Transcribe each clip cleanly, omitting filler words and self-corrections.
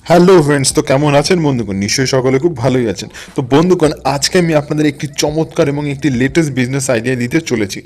Hello friends, তো কেমন আছেন বন্ধুগণ? নিশ্চয়ই সকলে খুব ভালোই আছেন। তো বন্ধুগণ, আজকে আমি আপনাদের একটি চমৎকার এবং একটি লেটেস্ট বিজনেস আইডিয়া দিতে চলেছি।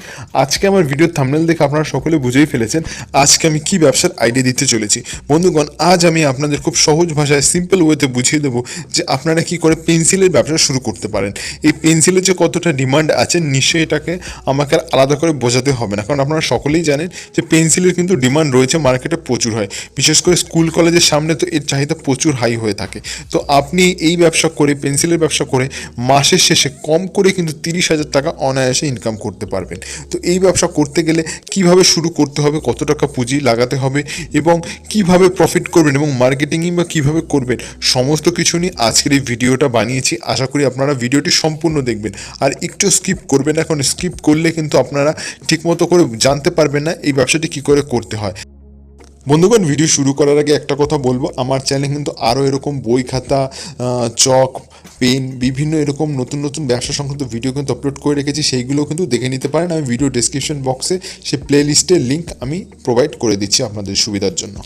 আজকে আমার ভিডিওর থাম্বনেল দেখে আপনারা সকলে বুঝেই ফেলেছেন আজকে আমি কি ব্যবসার আইডিয়া দিতে চলেছি। বন্ধুগণ, আজ আমি আপনাদের খুব সহজ ভাষায় সিম্পল ওয়েতে বুঝিয়ে দেবো যে আপনারা কি করে পেন্সিলের ব্যবসা শুরু করতে পারেন। এই পেন্সিলের যে কতটা ডিমান্ড আছে, নিশ্চয়ই এটাকে আমাকে আর আলাদা করে বোঝাতে হবে না, কারণ আপনারা সকলেই জানেন যে পেন্সিলের কিন্তু ডিমান্ড রয়েছে, মার্কেটে প্রচুর হয়। বিশেষ করে স্কুল কলেজের সামনে তো এর চাহিদা প্রচুর হাই হয়ে থাকে। তো আপনি এই ব্যবসা করে, পেন্সিলের ব্যবসা করে মাসের শেষে কম করে কিন্তু 30,000 টাকা অনায়াসে ইনকাম করতে পারবেন। তো এই ব্যবসা করতে গেলে কিভাবে শুরু করতে হবে, কত টাকা পুঁজি লাগাতে হবে এবং কিভাবে প্রফিট করবেন এবং মার্কেটিংই বা কীভাবে করবেন, সমস্ত কিছু নিয়ে আজকের এই ভিডিওটা বানিয়েছি। আশা করি আপনারা ভিডিওটি সম্পূর্ণ দেখবেন আর একটু স্কিপ করবেন না, কারণ স্কিপ করলে কিন্তু আপনারা ঠিকমতো করে জানতে পারবেন না এই ব্যবসাটি কী করে করতে হয়। বন্ধুগণ, ভিডিও শুরু করার আগে একটা কথা বলবো, আমার চ্যানেলে কিন্তু আরও এরকম বই খাতা, চক, পেন, বিভিন্ন এরকম নতুন নতুন ব্যবসা সংক্রান্ত ভিডিও কিন্তু আপলোড করে রেখেছি, সেইগুলোও কিন্তু দেখে নিতে পারেন। আমি ভিডিও ডেসক্রিপশন বক্সে সে প্লে লিস্টের লিঙ্ক আমি প্রোভাইড করে দিচ্ছি আপনাদের সুবিধার জন্য।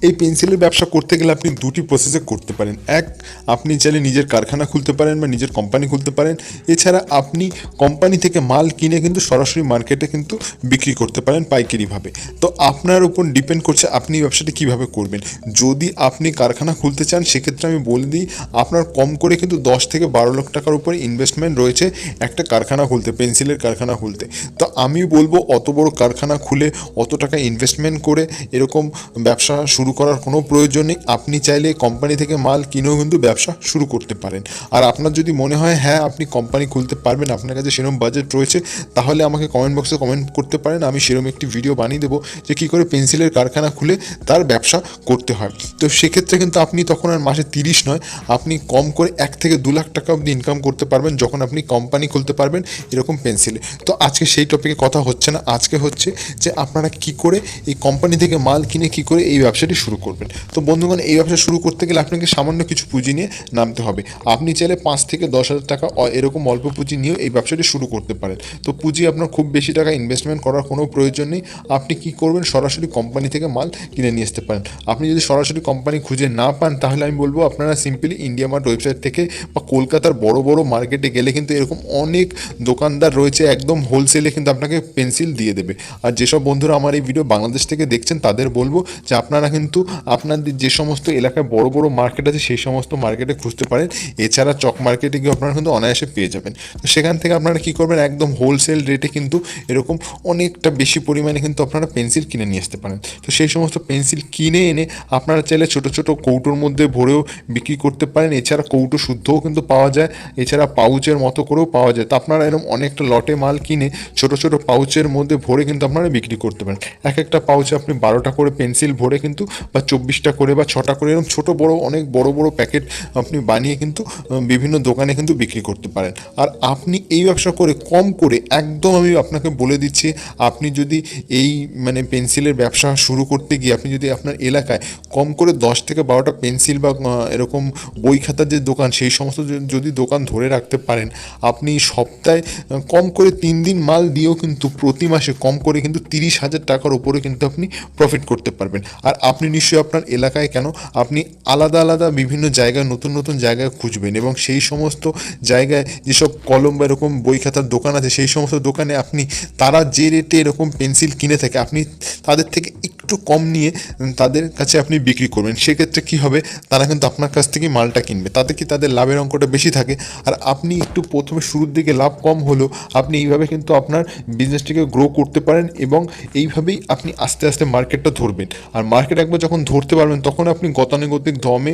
এই পেন্সিলের ব্যবসা করতে গেলে আপনি দুটি প্রসেসে করতে পারেন। এক, আপনি চাইলে নিজের কারখানা খুলতে পারেন বা নিজের কোম্পানি খুলতে পারেন। এছাড়া আপনি কোম্পানি থেকে মাল কিনে কিন্তু সরাসরি মার্কেটে কিন্তু বিক্রি করতে পারেন পাইকারিভাবে। তো আপনার উপর ডিপেন্ড করছে আপনি ব্যবসাটি কীভাবে করবেন। যদি আপনি কারখানা খুলতে চান, সেক্ষেত্রে আমি বলে দিই, আপনার কম করে কিন্তু 10 থেকে 12 লাখ টাকার উপরে ইনভেস্টমেন্ট রয়েছে একটা কারখানা খুলতে, পেন্সিলের কারখানা খুলতে। তো আমি বলবো অত বড় কারখানা খুলে অত টাকা ইনভেস্টমেন্ট করে এরকম ব্যবসা শুরু করার কোনো প্রয়োজন নেই। আপনি চাইলে কোম্পানি থেকে মাল কিনেও কিন্তু ব্যবসা শুরু করতে পারেন। আর আপনার যদি মনে হয় হ্যাঁ আপনি কোম্পানি খুলতে পারবেন, আপনার কাছে সেরকম বাজেট রয়েছে, তাহলে আমাকে কমেন্ট বক্সে কমেন্ট করতে পারেন। আমি সেরকম একটি ভিডিও বানিয়ে দেবো যে কী করে পেন্সিলের কারখানা খুলে তার ব্যবসা করতে হয়। তো সেক্ষেত্রে কিন্তু আপনি তখন আর মাসে 30 নয়, আপনি কম করে 1 থেকে 2 লাখ টাকা অবধি ইনকাম করতে পারবেন যখন আপনি কোম্পানি খুলতে পারবেন এরকম পেন্সিলে। তো আজকে সেই টপিকে কথা হচ্ছে না, আজকে হচ্ছে যে আপনারা কি করে এই কোম্পানি থেকে মাল কিনে কি করে এই ব্যবসাটি শুরু করবেন। তো বন্ধুগণ, এই ব্যবসা শুরু করতে গেলে আপনাকে সামান্য কিছু পুঁজি নিয়ে নামতে হবে। আপনি চাইলে 5 থেকে 10,000 টাকা এরকম অল্প পুঁজি নিয়েও এই ব্যবসাটি শুরু করতে পারেন। তো পুঁজি আপনার খুব বেশি টাকা ইনভেস্টমেন্ট করার কোনো প্রয়োজন নেই। আপনি কি করবেন, সরাসরি কোম্পানি থেকে মাল কিনে নিয়ে আসতে পারেন। আপনি যদি সরাসরি কোম্পানি খুঁজে না পান, তাহলে আমি বলবো আপনারা সিম্পলি IndiaMART ওয়েবসাইট থেকে বা কলকাতার বড় বড় মার্কেটে গেলে কিন্তু এরকম অনেক দোকানদার রয়েছে, একদম হোলসেলে কিন্তু আপনাকে পেন্সিল দিয়ে দেবে। আর যেসব বন্ধুরা আমার এই ভিডিও বাংলাদেশ থেকে দেখছেন, তাদের বলবো যে আপনারা কিন্তু আপনাদের যে সমস্ত এলাকায় বড় বড় মার্কেট আছে সেই সমস্ত মার্কেটে খুঁজতে পারেন। এছাড়া চক মার্কেটে গিয়ে আপনারা কিন্তু অনায়াসে পেয়ে যাবেন। তো সেখান থেকে আপনারা কী করবেন, একদম হোলসেল রেটে কিন্তু এরকম অনেকটা বেশি পরিমাণে কিন্তু আপনারা পেন্সিল কিনে নিয়ে আসতে পারেন। তো সেই সমস্ত পেন্সিল কিনে এনে আপনারা চাইলে ছোটো ছোটো কৌটোর মধ্যে ভরেও বিক্রি করতে পারেন। এছাড়া কৌটো শুদ্ধও কিন্তু পাওয়া যায়, এছাড়া পাউচের মতো করেও পাওয়া যায়। তো আপনারা এরকম অনেকটা লটে মাল কিনে ছোটো ছোটো পাউচের মধ্যে ভরে কিন্তু আপনারা বিক্রি করতে পারেন। এক একটা পাউচে আপনি 12টা করে পেন্সিল ভরে কিন্তু, বা 24টা করে বা 6টা করে, এরকম ছোটো বড়ো অনেক বড় বড় প্যাকেট আপনি বানিয়ে কিন্তু বিভিন্ন দোকানে কিন্তু বিক্রি করতে পারেন। আর আপনি এই ব্যবসা করে কম করে, একদম আমি আপনাকে বলে দিচ্ছি, আপনি যদি এই পেন্সিলের ব্যবসা শুরু করতে গিয়ে আপনি যদি আপনার এলাকায় কম করে 10 থেকে 12টা পেন্সিল বা এরকম বই খাতার যে দোকান, সেই সমস্ত যদি দোকান ধরে রাখতে পারেন, আপনি সপ্তাহে কম করে 3 দিন মাল দিয়েও কিন্তু প্রতি মাসে কম করে কিন্তু 30,000 টাকার উপরে কিন্তু আপনি প্রফিট করতে পারবেন। আর আপনি নিশ্চয়ই আপনার এলাকায় কেন, আপনি আলাদা আলাদা বিভিন্ন জায়গায়, নতুন নতুন জায়গায় খুঁজবেন এবং সেই সমস্ত জায়গায় যেসব কলম বা এরকম বই খাতার দোকান আছে, সেই সমস্ত দোকানে আপনি তারা যে রেটে এরকম পেন্সিল কিনে থাকে, আপনি তাদের থেকে একটু কম নিয়ে তাদের কাছে আপনি বিক্রি করবেন। সেক্ষেত্রে কী হবে, তারা কিন্তু আপনার কাছ থেকে মালটা কিনবে, তাতে কি তাদের লাভের অঙ্কটা বেশি থাকে। আর আপনি একটু প্রথমে শুরুর দিকে লাভ কম হলেও আপনি এইভাবে কিন্তু আপনার বিজনেসটিকে গ্রো করতে পারেন এবং এইভাবেই আপনি আস্তে আস্তে মার্কেটটা ধরবেন। আর মার্কেট একবার যখন ধরতে পারবেন, তখন আপনি গতানুগতিক দমে,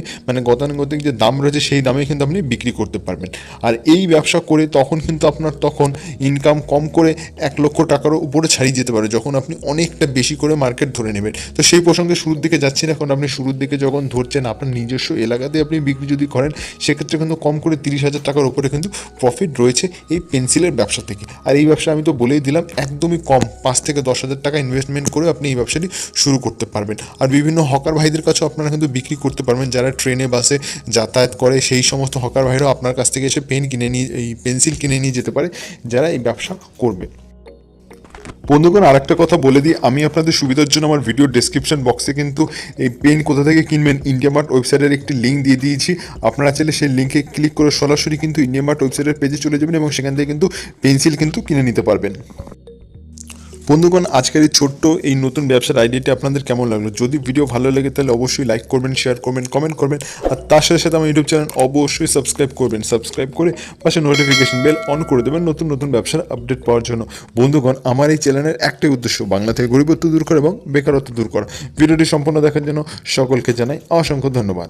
গতানুগতিক যে দাম রয়েছে সেই দামে কিন্তু আপনি বিক্রি করতে পারবেন। আর এই ব্যবসা করে তখন কিন্তু আপনার তখন ইনকাম কম করে 1 লক্ষ টাকারও উপরে ছাড়িয়ে যেতে পারে, যখন আপনি অনেকটা বেশি করে মার্কেট ধরে নেবেন। তো সেই প্রসঙ্গে শুরুর দিকে যাচ্ছি না, কারণ আপনি শুরুর দিকে যখন ধরছেন, আপনার নিজস্ব এলাকাতে আপনি বিক্রি যদি করেন, সেক্ষেত্রে কিন্তু কম করে 30,000 টাকার উপরে কিন্তু প্রফিট রয়েছে এই পেন্সিলের ব্যবসা থেকে। আর এই ব্যবসা আমি তো বলেই দিলাম, একদমই কম 5 থেকে 10,000 টাকা ইনভেস্টমেন্ট করে আপনি এই ব্যবসাটি শুরু করতে পারবেন। আর বিভিন্ন হকার ভাইদের কাছেও আপনারা কিন্তু বিক্রি করতে পারবেন, যারা ট্রেনে বাসে যাতায়াত করে, সেই সমস্ত হকার ভাইরাও আপনার কাছ থেকে এসে পেন্সিল কিনে নিয়ে যেতে পারে, যারা এই ব্যবসা করবে। বন্ধুগণ আরেকটা কথা বলে দিই, আমি আপনাদের সুবিধার জন্য আমার ভিডিও ডেসক্রিপশন বক্সে কিন্তু এই পেন কোথা থেকে কিনবেন ইন্ডিয়ামার্ট ওয়েবসাইটের একটি লিঙ্ক দিয়ে দিয়েছি। আপনারা চাইলে সেই লিঙ্কে ক্লিক করে সরাসরি কিন্তু ইন্ডিয়ামার্ট ওয়েবসাইটের পেজে চলে যাবেন এবং সেখান থেকে কিন্তু পেন্সিল কিন্তু কিনে নিতে পারবেন। বন্ধুগণ আজকের এই ছোট্ট এই নতুন ব্যবসার আইডিয়াটি আপনাদের কেমন লাগলো? যদি ভিডিও ভালো লাগে তাহলে অবশ্যই লাইক করবেন, শেয়ার করবেন, কমেন্ট করবেন, আর তার সাথে সাথে আমার ইউটিউব চ্যানেল অবশ্যই সাবস্ক্রাইব করবেন। সাবস্ক্রাইব করে পাশে নোটিফিকেশন বেল অন করে দেবেন নতুন নতুন ব্যবসার আপডেট পাওয়ার জন্য। বন্ধুগণ আমার এই চ্যানেলের একটাই উদ্দেশ্য, বাংলা থেকে গরিবত্ব দূর করা এবং বেকারত্ব দূর করা। ভিডিওটি সম্পূর্ণ দেখার জন্য সকলকে জানাই অসংখ্য ধন্যবাদ।